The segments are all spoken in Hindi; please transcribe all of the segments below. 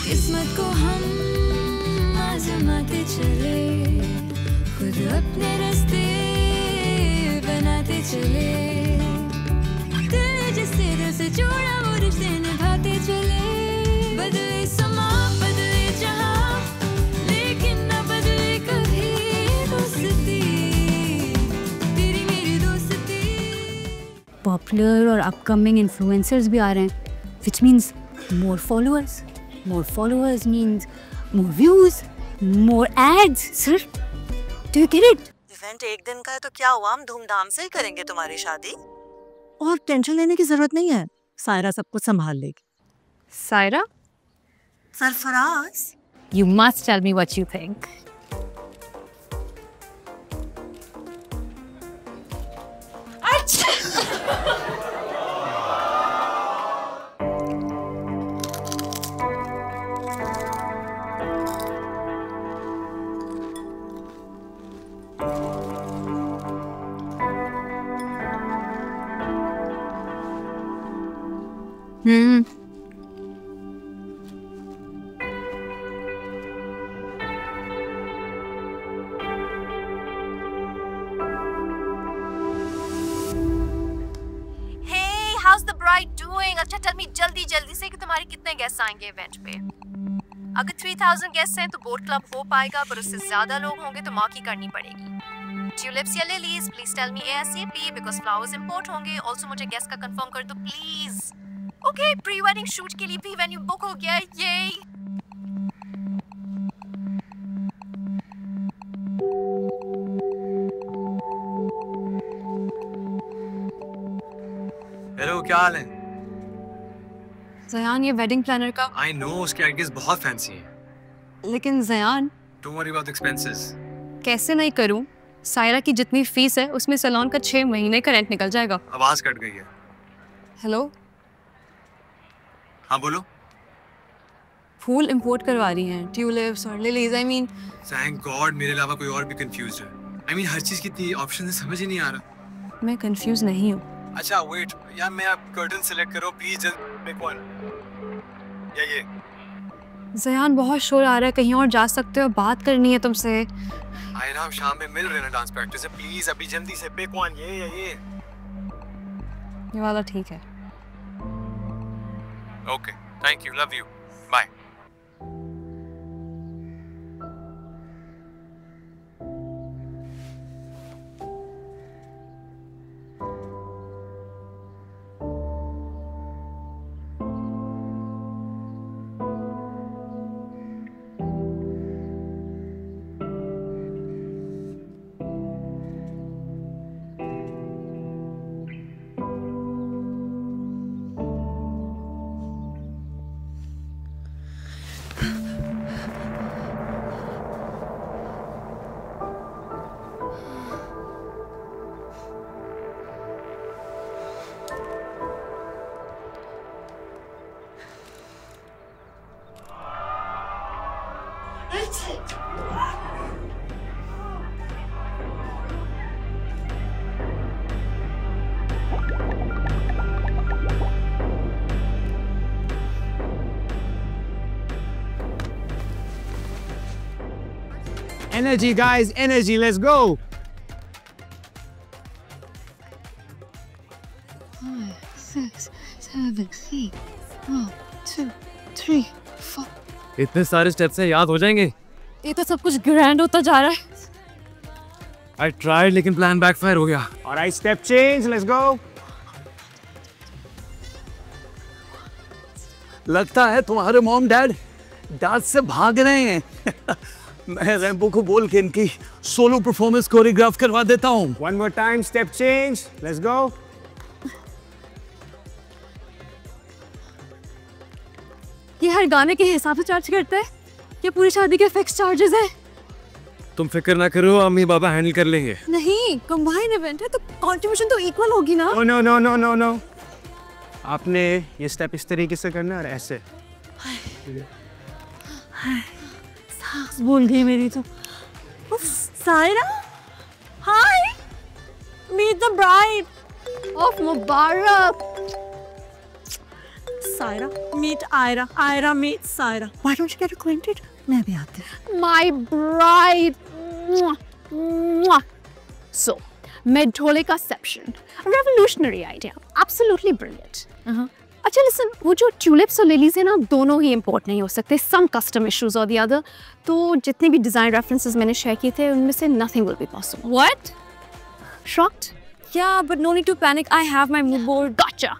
किस्मत को हम आजमाते चले, खुद अपने रास्ते बनाते चले, दिल जिससे दिल से जोड़ा वो रिश्ते निभाते चले। बदले समा बदले जहां, लेकिन न बदले कभी दोस्ती, तेरी मेरी दोस्ती। पॉपुलर और अपकमिंग इन्फ्लुएंसर्स भी आ रहे हैं, which means more followers. More followers means more views, more ads. Sir, do you get it? Event एक दिन का है तो क्या हुआ, हम धूमधाम से ही करेंगे तुम्हारी शादी। और टेंशन लेने की जरूरत नहीं है, सायरा सब कुछ संभाल लेगी। Saira, Sarfaraz, you must tell me what you think. How's the bride doing? अच्छा tell me जल्दी से कि तुम्हारे कितने गेस्ट आएंगे इवेंट पे। अगर 3000 गेस्ट हैं तो बोट क्लब हो पाएगा, पर उससे ज्यादा लोग होंगे तो मार्की करनी पड़ेगी। ट्यूलिप्स या lilies please tell me ASAP because flowers import होंगे। ऑल्सो मुझे गेस्ट का कंफर्म कर दो please. Okay, pre wedding shoot के लिए भी वेन्यू बुक हो गया। ये हेलो, क्या हाल है? ज़यान, ये वेडिंग प्लानर का। आई नो, उसके आइडियाज बहुत फैंसी हैं। लेकिन Zayan, don't worry about expenses. कैसे नहीं करूं? सायरा की जितनी फीस है उसमें सैलून का 6 महीने का रेंट निकल जाएगा। आवाज कट गई है। हेलो, हाँ बोलो। फूल इंपोर्ट करवा रही हैं, ट्यूलिप्स और lilies. I mean, thank God मेरे अलावा कोई और भी कंफ्यूज्ड है। आई मीन हर चीज की इतनी ऑप्शन है, समझ ही नहीं आ रहा। मैं कंफ्यूज नहीं हूँ। अच्छा वेट यार, मैं आप कर्टन सेलेक्ट करो प्लीज, जल्द पिक वन। ये ज़यान, बहुत शोर आ रहा है, कहीं और जा सकते हो, बात करनी है तुमसे। आई ना, शाम में मिल रहे ना डांस प्रैक्टिस है, प्लीज अभी जल्दी से पिक वन। ये वाला ठीक है। Okay, thank you, love you, bye. Energy, guys, energy, let's go. 5, 6, 7, 8, 1, 2, 3, 4। इतने सारे स्टेप्स हैं, याद हो जाएंगे? ये तो सब कुछ ग्रैंड होता जा रहा है। आई ट्राइड लेकिन प्लान बैकफायर हो गया। Alright, step change, let's go. लगता है तुम्हारे मॉम डैड डांस से भाग रहे हैं। मैं रैम्बो को बोल के इनकी सोलो परफॉर्मेंस कोरियोग्राफ करवा देता हूँ। One more time, step change, let's go. ये हर गाने के हिसाब से चार्ज करते हैं, ये पूरी शादी के फिक्स चार्जेस है। तुम फिक्र ना करो, अम्मी बाबा हैंडल कर लेंगे। नहीं, कंबाइन इवेंट है तो कंट्रीब्यूशन तो इक्वल होगी ना। Oh, no, no, no, no, no. आपने ये स्टेप इस तरीके से करना है और ऐसे। सांस भूल गई मेरी तो। Saira, hi, meet the bride. Oh मुबारक। Saira. Meet Ira. Ira meets Saira. Why don't you get acquainted? मैं भी आती हूँ. My bride. Mwah, mwah. So, Medholikaception. A revolutionary idea. Absolutely brilliant. अच्छा लिसन, वो जो ट्यूलिप्स और लिलीज है ना, दोनों ही इम्पोर्ट नहीं हो सकते. सम कस्टम इश्यूज और द अदर. तो जितने भी डिज़ाइन रेफरेंसेस मैंने शेयर किए थे उनमें से nothing will be possible. What? Shocked? Yeah, but no need to panic. I have my mood board. Gotcha.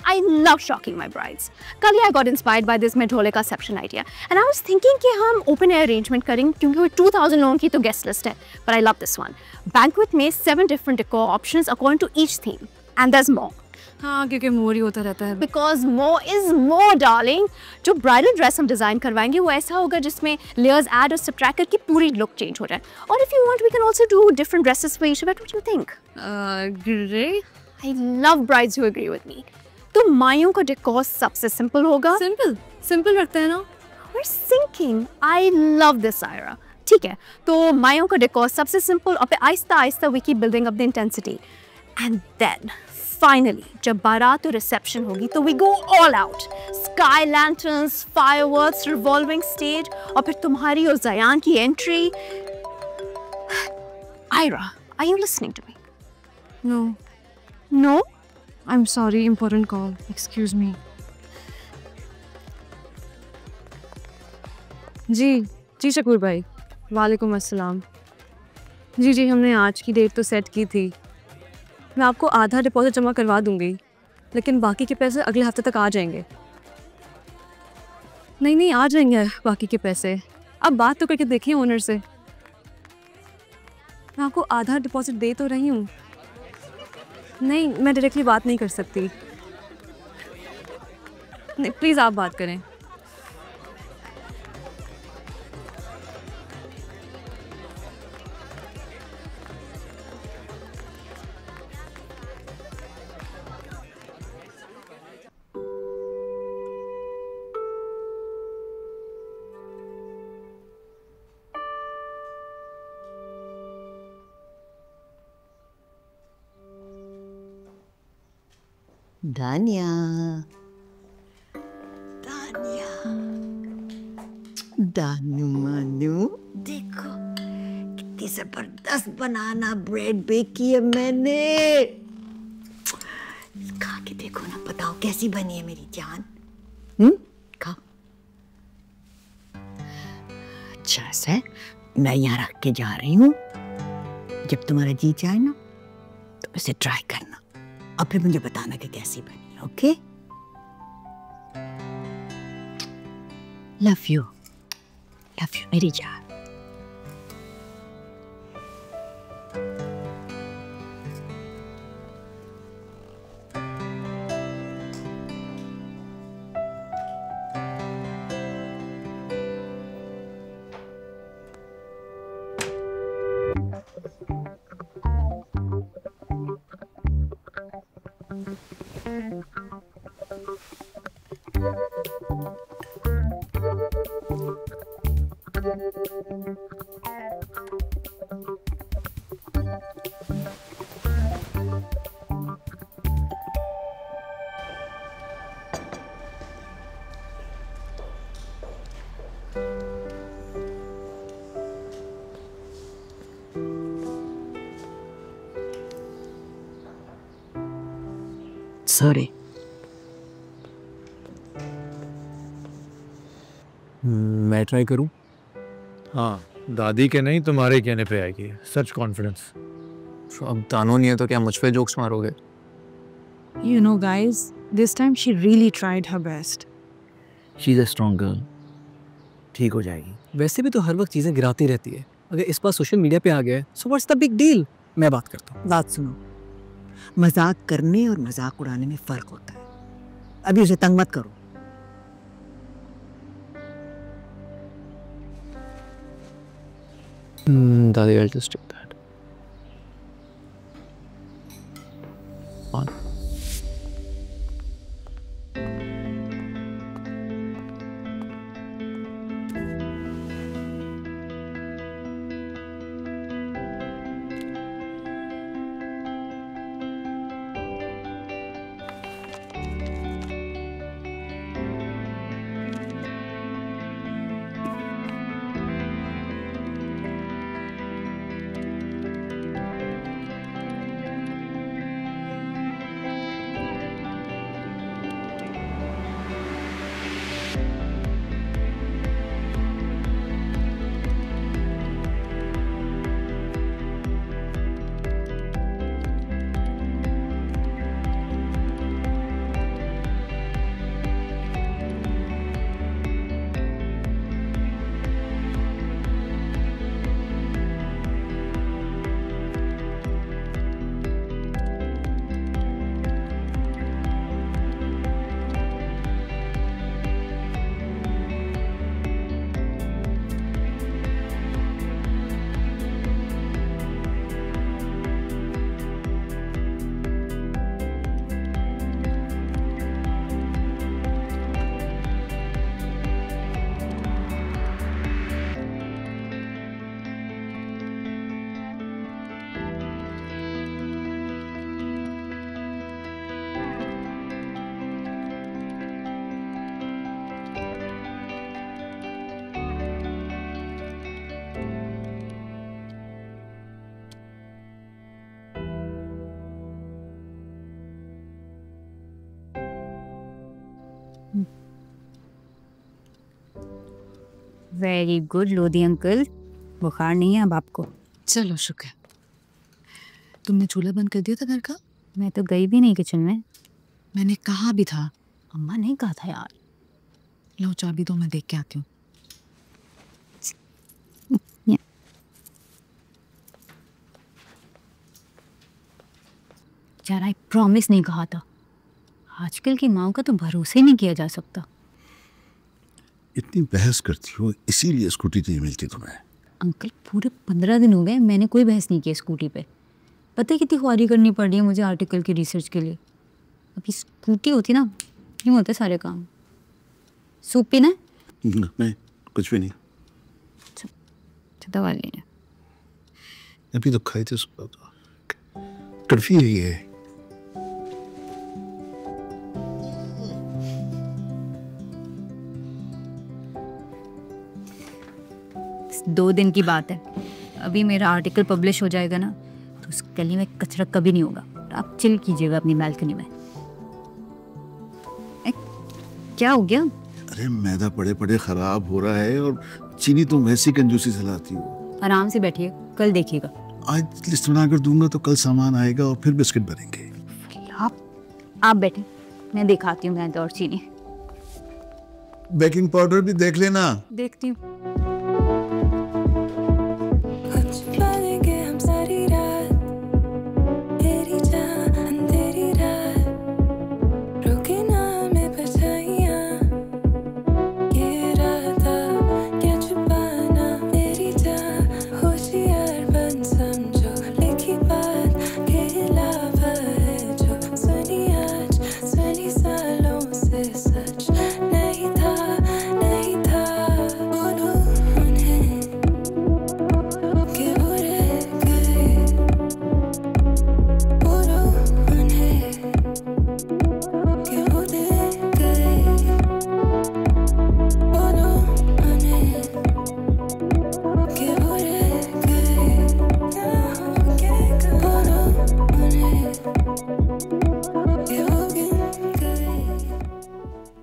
I love shocking my brides. Kali I got inspired by this Medholikaception idea, and I was thinking कि हम open air arrangement करें क्योंकि वो 2000 लोगों की तो guest list है. But I love this one. Banquet में 7 different decor options according to each theme, and there's more. हाँ, क्योंकि मोर ही होता रहता है. Because more is more, darling. जो bridal dress हम डिज़ाइन करवाएंगे वो ऐसा होगा जिसमें layers add और subtract करके पूरी look change हो जाए. और if you want, we can also do different dresses for each of it. What do you think? Great. I love brides who agree with me. तो मायों का decor सबसे simple होगा. Simple रखते हैं ना. We're sinking. I love this, Ira. ठीक है, तो मायों का decor सबसे simple और फिर Aahista Aahista we keep building up the intensity. And then finally, जब बारात और रिसेप्शन होगी तो we go all out. Sky lanterns, fireworks, revolving stage और फिर तुम्हारी और ज़यान की entry. Ira, are you listening to me? No. No? I'm sorry, important call. Excuse me. जी शकूर भाई. वालेकुम अस्सलाम. जी हमने आज की डेट तो सेट की थी. मैं आपको आधा डिपॉजिट जमा करवा दूंगी, लेकिन बाकी के पैसे अगले हफ्ते तक आ जाएंगे. नहीं आ जाएंगे बाकी के पैसे. अब बात तो करके देखिए ओनर से. मैं आपको आधा डिपॉजिट दे तो रही हूँ. नहीं, मैं डायरेक्टली बात नहीं कर सकती. नहीं, प्लीज़ आप बात करें. दानिया. दानू मानू, देखो कितनी जबरदस्त बनाना ब्रेड बेक की है मैंने. खा के देखो ना, बताओ कैसी बनी है मेरी जान. खाओ. अच्छा से मैं यहाँ रख के जा रही हूँ. जब तुम्हारा जी चाहे ना तो इसे ट्राई करना और फिर मुझे बताना कि कैसी बनी. ओके? लव यू मेरी जान. सॉरी. मैं ट्राई करूं? हाँ, दादी के नहीं तुम्हारे कहने पे आएगी. सच कॉन्फिडेंस. अब दानो नहीं है तो क्या मुझ पे जोक्स मारोगे? You know guys, this time she really tried her best. She's a strong girl. ठीक हो जाएगी. वैसे भी तो हर वक्त चीज़ें गिराती रहती है. अगर इस बार सोशल मीडिया पे आ गया so what's the big deal? मैं बात करता हूँ. बात सुनो, मजाक करने और मजाक उड़ाने में फर्क होता है. अभी उसे तंग मत करो. दादी, I'll just do that. On. Very good Lodhi uncle, बुखार नहीं है अब आपको। चलो शुक्र। तुमने चूल्हा बंद कर दिया था घर का? मैं तो गई भी नहीं किचन में। मैंने कहा भी था। अम्मा नहीं कहा था यार। लो चाबी दो, मैं देख के आती हूँ। यार आई प्रॉमिस नहीं कहा था। आजकल की माओ का तो भरोसे नहीं किया जा सकता। इतनी बहस करती हो इसीलिए स्कूटी नहीं मिलती तुम्हें। अंकल पूरे 15 दिन हो गए मैंने कोई बहस नहीं की स्कूटी पे। पता है कितनी ख्वारी करनी पड़ रही है मुझे आर्टिकल की रिसर्च के लिए। अभी स्कूटी होती ना नहीं होते सारे काम। सूप पीना है? नहीं कुछ भी नहीं। दवा लेना। अभी तो खाई थी सुबह तो। टर्फी है ये। दो दिन की बात है। अभी मेरा आर्टिकल पब्लिश हो जाएगा ना तो उस गली में कचरा कभी नहीं होगा। आप चिल कीजिएगा अपनी बालकनी में। क्या हो गया? अरे मैदा पड़े पड़े खराब हो रहा है और चीनी तुम वैसी कंजूसी से लाती हो। आराम से बैठिए, कल देखिएगा। आज लिस्ट बनाकर दूंगा तो कल सामान आएगा और फिर बिस्किट बनेंगे। आप बैठे, मैं दिखाती हूँ मैदा और चीनी। बेकिंग पाउडर भी देख लेना। देखती हूँ।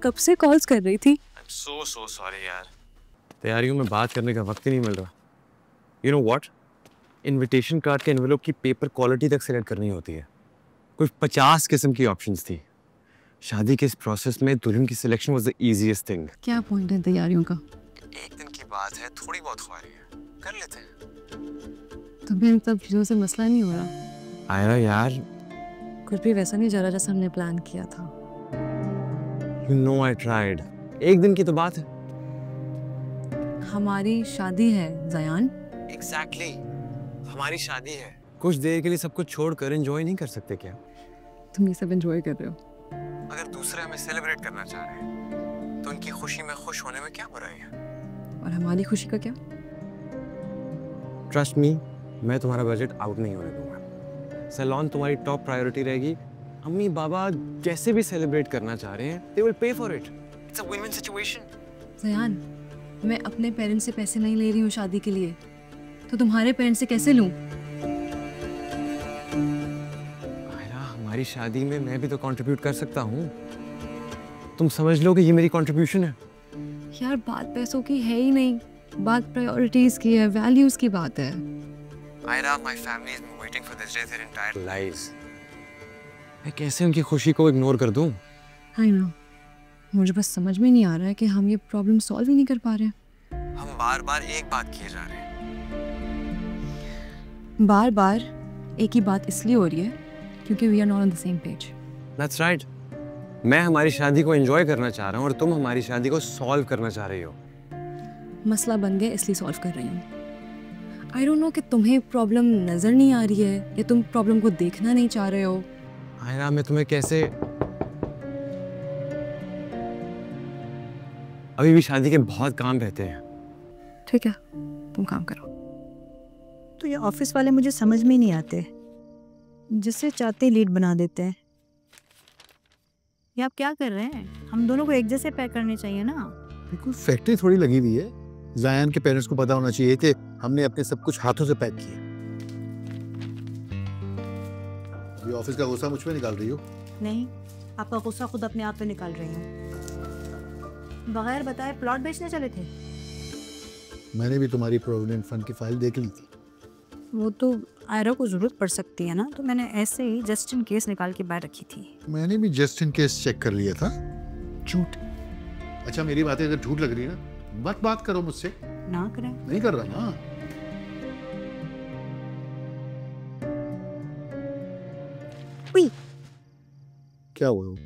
कब से कॉल्स कर रही थी। so sorry यार, तैयारियों में बात करने का वक्त ही नहीं मिल रहा। You know what? Invitation card के एनवेलप की पेपर क्वालिटी तक सिलेक्ट करनी होती है। कुछ 50 किस्म की ऑप्शंस थी। शादी के इस प्रोसेस में दुल्हन की selection was the easiest thing. क्या पॉइंट है तैयारियों का? एक दिन की बात है, थोड़ी बहुत ख्वारी है, कर लेते हैं। तुम्हें इन सब चीजों से मसला नहीं हो रहा? आयरा यार, कुछ भी वैसा नहीं जा रहा जैसा हमने प्लान किया था। You know I tried. एक दिन की तो बात है। हमारी शादी है ज़यान। Exactly. हमारी शादी है। कुछ देर के लिए सब कुछ छोड़कर एंजॉय नहीं कर सकते क्या? तुम ये सब एंजॉय कर रहे हो। अगर दूसरे हमें सेलिब्रेट करना चाह रहे हैं तो उनकी खुशी में खुश होने में क्या बुराई है? और हमारी खुशी का क्या? ट्रस्ट मी, मैं तुम्हारा बजट आउट नहीं होने दूंगा। सैलून तुम्हारी टॉप प्रायोरिटी रहेगी। अम्मी बाबा जैसे भी सेलिब्रेट करना चाह रहे हैं, they will pay for it. It's a win-win situation. Zayan, मैं अपने पेरेंट्स से पैसे नहीं ले रही हूँ शादी के लिए, तो तुम्हारे पेरेंट्स से कैसे लूँ? आयरा, हमारी शादी में मैं भी तो कंट्रीब्यूट कर सकता हूँ। तुम समझ लो कि ये मेरी कंट्रीब्यूशन है। यार बात पैसों की है ही नहीं, बात प्रायोरिटीज की है, वैल्यूज की बात है। Ayra, my family has been waiting for this day their entire lives. मैं कैसे उनकी खुशी को इग्नोर कर दूं? I know. मुझे बस समझ में नहीं आ रहा है कि हम ये प्रॉब्लम सॉल्व ही नहीं कर पा रहे हैं। हम बार-बार एक बात किए जा रहे हैं। बार-बार एक ही बात इसलिए हो रही है क्योंकि we are not on the same page. That's right. मैं हमारी शादी को एंजॉय करना चाह रहा हूँ और तुम हमारी शादी को सॉल्व करना चाह रही हो। मसला बन गया इसलिए सॉल्व कर रही हूँ। I don't know कि तुम्हें प्रॉब्लम नजर नहीं आ रही है या तुम प्रॉब्लम को देखना नहीं चाह रहे हो। आयरा, मैं तुम्हें कैसे, अभी भी शादी के बहुत काम रहते हैं। ठीक है, तुम काम करो। तो ये ऑफिस वाले मुझे समझ में नहीं आते, जिससे चाहते लीड बना देते हैं। ये आप क्या कर रहे हैं? हम दोनों को एक जैसे पैक करने चाहिए ना। बिल्कुल फैक्ट्री थोड़ी लगी हुई है। ज़यान के पेरेंट्स को पता होना चाहिए कि हमने अपने सब कुछ हाथों से पैक किया। ये ऑफिस का गुस्सा मुझ पे निकाल रही हो? नहीं, आपका गुस्सा खुद अपने आप पे निकाल रही हूँ। बगैर बताए प्लॉट बेचने चले थे? मैंने भी तुम्हारी प्रोविडेंट फंड की फाइल देख ली थी। वो तो आयरा को जरूरत पड़ सकती है ना, तो मैंने ऐसे ही जस्ट इन केस निकाल के बाहर रखी थी। मैंने भी जस्ट इन केस चेक कर लिया था। झूठ। अच्छा मेरी बातें अगर झूठ लग रही है ना, मत बात करो मुझसे। ना करें। नहीं कर रहा ना। उई। क्या हुआ?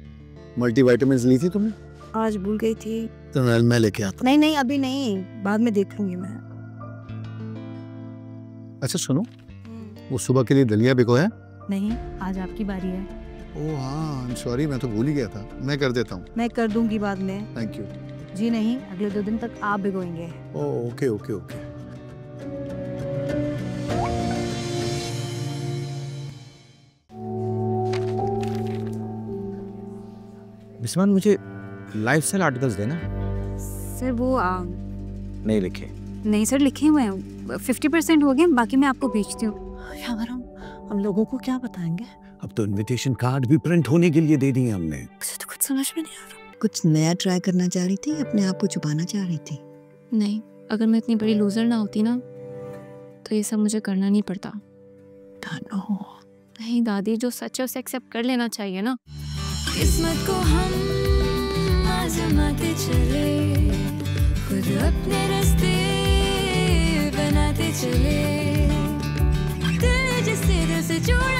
मल्टीविटामिन्स ली थी तुमने? आज भूल गई थी। तो मैं लेके आता। नहीं नहीं अभी नहीं, बाद में देख लूंगी मैं। अच्छा सुनो, वो सुबह के लिए दलिया भिगोया? नहीं, आज आपकी बारी है। ओह हाँ, आई एम सॉरी, मैं तो भूल ही गया था। मैं कर देता हूँ। मैं कर दूंगी बाद में। Thank you. जी नहीं, अगले 2 दिन तक आप भिगोएंगे। Oh okay okay okay. Bisman मुझे लाइफस्टाइल आर्टिकल्स देना। सर वो नहीं लिखे। नहीं सर, लिखे हुए हैं। 50% हो गए, बाकी मैं आपको भेजती हूँ। यार हम लोगों को क्या बताएंगे? अब तो इनविटेशन कार्ड भी प्रिंट होने के लिए दे दिए हमने। मुझे तो कुछ समझ में नहीं आ रहा। कुछ नया ट्राई करना चाह रही थी, अपने आप को छुपाना चाह रही थी? नहीं, अगर मैं इतनी बड़ी लूजर ना होती ना तो ये सब मुझे करना नहीं पड़ता। नहीं दादी, जो सच है उसे एक्सेप्ट कर लेना चाहिए ना। किस्मत को हम आजमाते चले, खुद अपने रास्ते बनाते चले, दिल जिससे दिल से जोड़ा